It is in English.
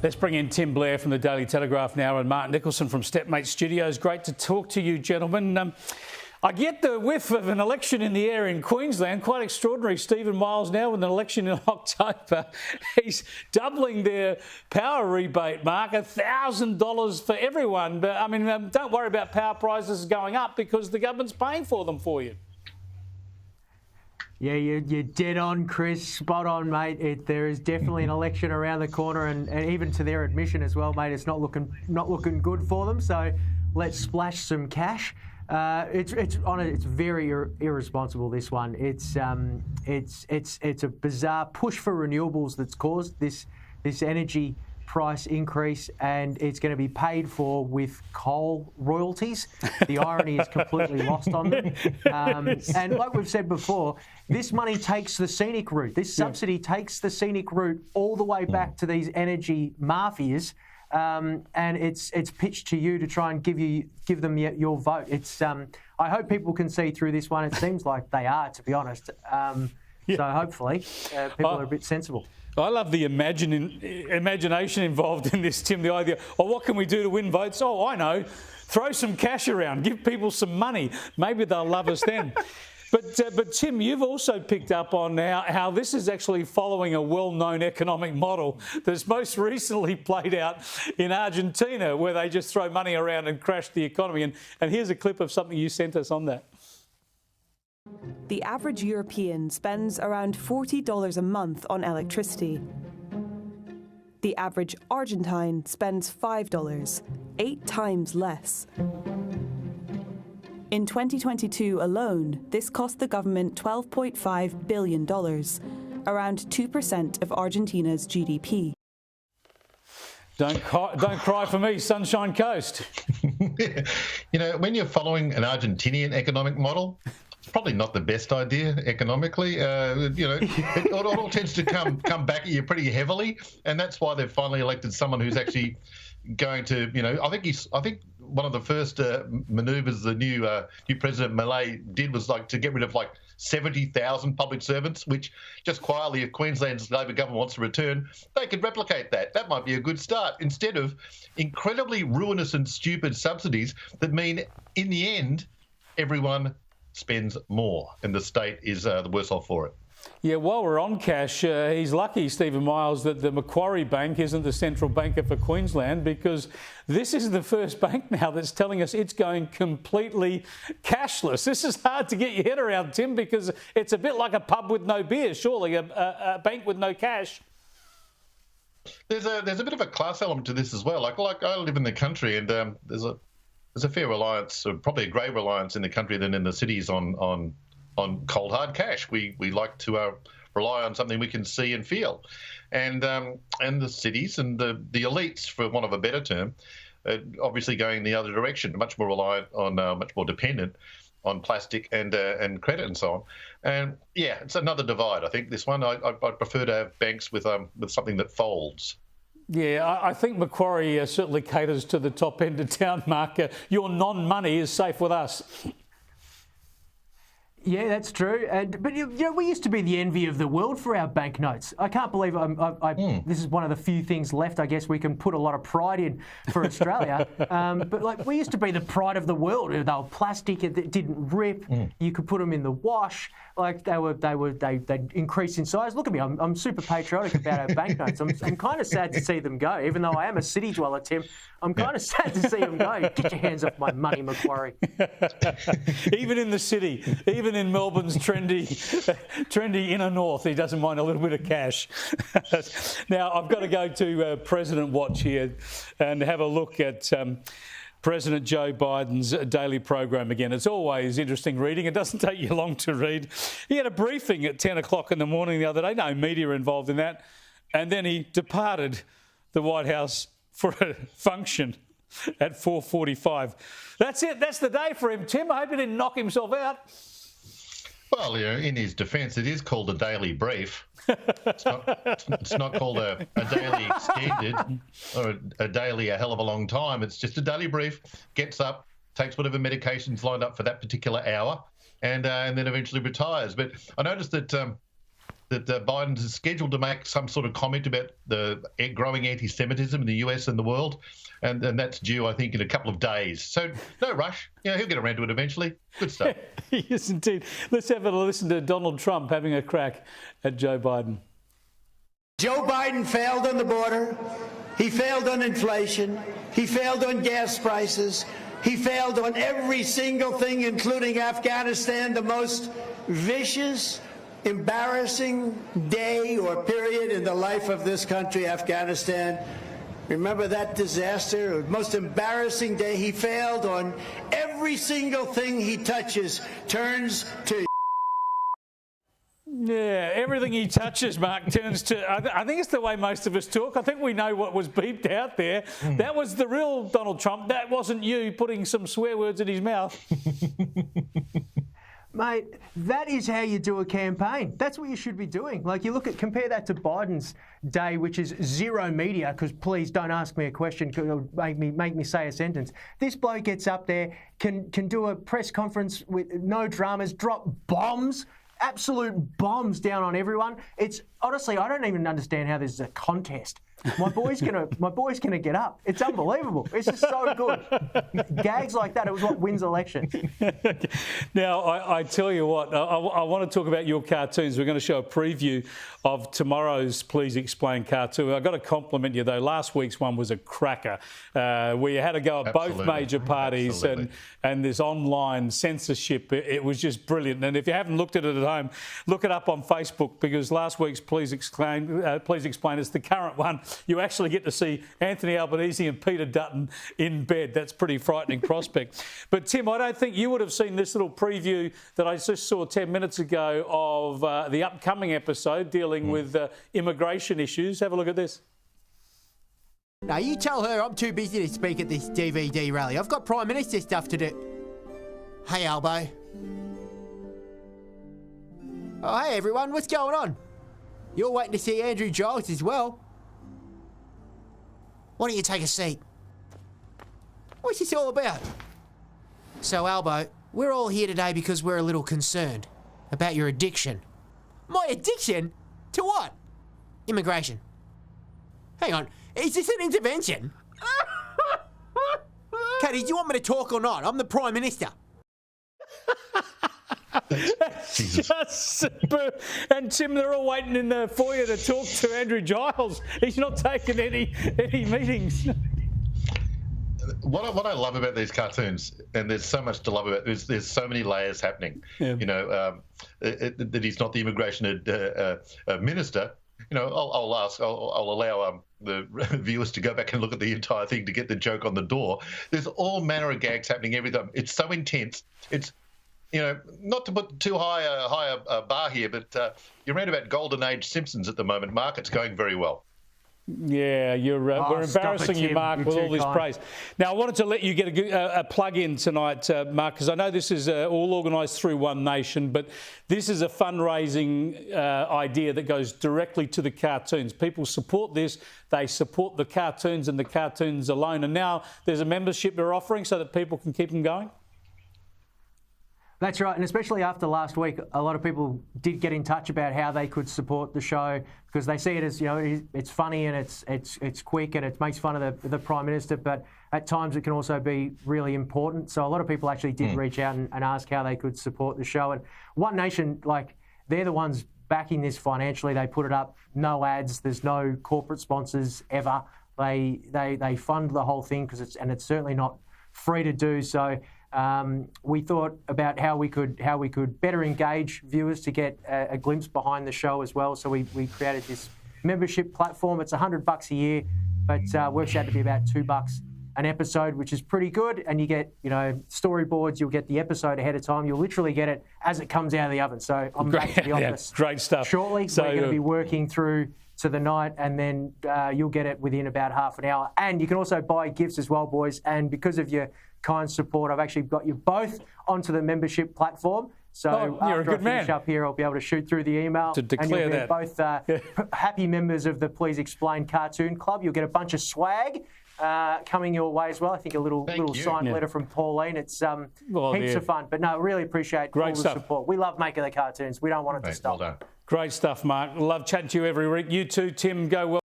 Let's bring in Tim Blair from the Daily Telegraph now and Martin Nicholson from Stepmate Studios. Great to talk to you, gentlemen. I get the whiff of an election in the air in Queensland. Quite extraordinary. Stephen Miles now with an election in October. He's doubling their power rebate, Mark, $1,000 for everyone. But, I mean, don't worry about power prices going up because the government's paying for them for you. Yeah, you're dead on, Chris. Spot on, mate. There is definitely an election around the corner, and even to their admission as well, mate. It's not looking good for them. So let's splash some cash. It's very irresponsible. This one. It's a bizarre push for renewables that's caused this energy price increase, and it's going to be paid for with coal royalties. The irony is completely lost on them. And like we've said before, this money takes the scenic route. This subsidy takes the scenic route all the way back to these energy mafias, and it's pitched to you to try and give them your vote. I hope people can see through this one. It seems like they are, to be honest. So hopefully people are a bit sensible. I love the imagination involved in this, Tim. The idea, what can we do to win votes? Oh, I know. Throw some cash around. Give people some money. Maybe they'll love us then. But Tim, you've also picked up on how this is actually following a well-known economic model that's most recently played out in Argentina, where they just throw money around and crash the economy. And here's a clip of something you sent us on that. The average European spends around $40 a month on electricity. The average Argentine spends $5, 8 times less. In 2022 alone, this cost the government $12.5 billion, around 2% of Argentina's GDP. Don't cry for me, Sunshine Coast. You know, when you're following an Argentinian economic model, it's probably not the best idea economically. It all tends to come back at you pretty heavily, and that's why they've finally elected someone who's actually going to, I think one of the first manoeuvres the new President Milei did was to get rid of 70,000 public servants, which just quietly, if Queensland's Labor government wants to return, they could replicate that. That might be a good start, instead of incredibly ruinous and stupid subsidies that mean, in the end, everyone spends more and the state is the worse off for it. Yeah, while we're on cash, he's lucky, Stephen Miles, that the Macquarie Bank isn't the central banker for Queensland, because this is the first bank now that's telling us it's going completely cashless. This is hard to get your head around, Tim, because it's a bit like a pub with no beer, surely, a bank with no cash. There's a bit of a class element to this as well. Like I live in the country, and there's a fair reliance, or probably a greater reliance in the country than in the cities on cold hard cash. We like to rely on something we can see and feel, and the cities and the elites, for want of a better term, obviously going the other direction, much more reliant on, much more dependent on plastic and credit and so on. And yeah, it's another divide. I think this one, I prefer to have banks with something that folds. Yeah, I think Macquarie certainly caters to the top end of town, Mark. Your non-money is safe with us. Yeah, that's true. But we used to be the envy of the world for our banknotes. I can't believe this is one of the few things left, I guess, we can put a lot of pride in for Australia. But we used to be the pride of the world. They were plastic; it didn't rip. You could put them in the wash. They increased in size. Look at me, I'm super patriotic about our banknotes. I'm kind of sad to see them go, even though I am a city dweller, Tim. I'm kind of sad to see them go. Get your hands off my money, Macquarie. Even in the city, even in Melbourne's trendy inner north, he doesn't mind a little bit of cash. Now, I've got to go to President Watch here and have a look at President Joe Biden's daily program again. It's always interesting reading. It doesn't take you long to read. He had a briefing at 10 o'clock in the morning the other day. No media involved in that. And then he departed the White House for a function at 4:45. That's it. That's the day for him, Tim. I hope he didn't knock himself out. Well, in his defence, it is called a daily brief. It's not called a daily extended or a daily a hell of a long time. It's just a daily brief. Gets up, takes whatever medication's lined up for that particular hour, and then eventually retires. But I noticed that that Biden is scheduled to make some sort of comment about the growing anti-Semitism in the US and the world, and that's due, I think, in a couple of days. So no rush. He'll get around to it eventually. Good stuff. Yes, indeed. Let's have a listen to Donald Trump having a crack at Joe Biden. Joe Biden failed on the border. He failed on inflation. He failed on gas prices. He failed on every single thing, including Afghanistan, the most vicious, embarrassing day or period in the life of this country, Afghanistan. Remember that disaster? The most embarrassing day. He failed on every single thing he touches turns to. Yeah, everything he touches, Mark, turns to... I think it's the way most of us talk. I think we know what was beeped out there. That was the real Donald Trump. That wasn't you putting some swear words in his mouth. Mate, that is how you do a campaign. That's what you should be doing. Like, compare that to Biden's day, which is zero media, because please don't ask me a question, because it'll make me say a sentence. This bloke gets up there, can do a press conference with no dramas, drop bombs, absolute bombs down on everyone. It's honestly, I don't even understand how this is a contest. My boy's gonna get up. It's unbelievable. It's just so good. Gags like that, it was what wins elections. Now, I tell you what, I want to talk about your cartoons. We're going to show a preview of tomorrow's Please Explain cartoon. I've got to compliment you, though. Last week's one was a cracker, where you had to go at both major parties and this online censorship. It was just brilliant. And if you haven't looked at it at home, look it up on Facebook, because last week's Please Explain is the current one. You actually get to see Anthony Albanese and Peter Dutton in bed. That's a pretty frightening prospect. But, Tim, I don't think you would have seen this little preview that I just saw 10 minutes ago of the upcoming episode dealing with immigration issues. Have a look at this. Now, you tell her I'm too busy to speak at this DVD rally. I've got Prime Minister stuff to do. Hey, Albo. Oh, hey, everyone. What's going on? You're waiting to see Andrew Giles as well. Why don't you take a seat? What's this all about? So, Albo, we're all here today because we're a little concerned about your addiction. My addiction? To what? Immigration. Hang on, is this an intervention? Katie, do you want me to talk or not? I'm the Prime Minister. And Tim, they're all waiting in the foyer to talk to Andrew Giles. He's not taking any meetings. What I love about these cartoons, and there's so much to love about, is there's so many layers happening. Yeah. That he's not the immigration minister. I'll allow the viewers to go back and look at the entire thing to get the joke on the door. There's all manner of gags happening every time. It's so intense. It's not to put too high a bar here, but you're around about Golden Age Simpsons at the moment. Mark, it's going very well. Yeah, we're embarrassing you, Mark, with all this praise. Now, I wanted to let you get a plug in tonight, Mark, because I know this is all organised through One Nation, but this is a fundraising idea that goes directly to the cartoons. People support this. They support the cartoons and the cartoons alone. And now there's a membership they're offering so that people can keep them going. That's right, and especially after last week, a lot of people did get in touch about how they could support the show, because they see it as, it's funny and it's quick and it makes fun of the Prime Minister, but at times it can also be really important. So a lot of people actually did reach out and ask how they could support the show. And One Nation, they're the ones backing this financially. They put it up, no ads, there's no corporate sponsors ever. They fund the whole thing because it's certainly not free to do so. We thought about how we could better engage viewers to get a glimpse behind the show as well. So we created this membership platform. It's $100 a year, but works out to be about $2 an episode, which is pretty good. And you get storyboards. You'll get the episode ahead of time. You'll literally get it as it comes out of the oven. So I'm back to the office. Great stuff. Shortly, so we're going to be working through to the night, and then you'll get it within about half an hour. And you can also buy gifts as well, boys. And because of your kind support, I've actually got you both onto the membership platform. So you're a good man. After I finish up here, I'll be able to shoot through the email. To declare and you'll be both happy members of the Please Explain Cartoon Club. You'll get a bunch of swag coming your way as well. I think a little signed letter from Pauline. It's heaps of fun. But no, really appreciate all the support. We love making the cartoons. We don't want it to stop. Well done. Great stuff, Mark. Love chatting to you every week. You too, Tim. Go well.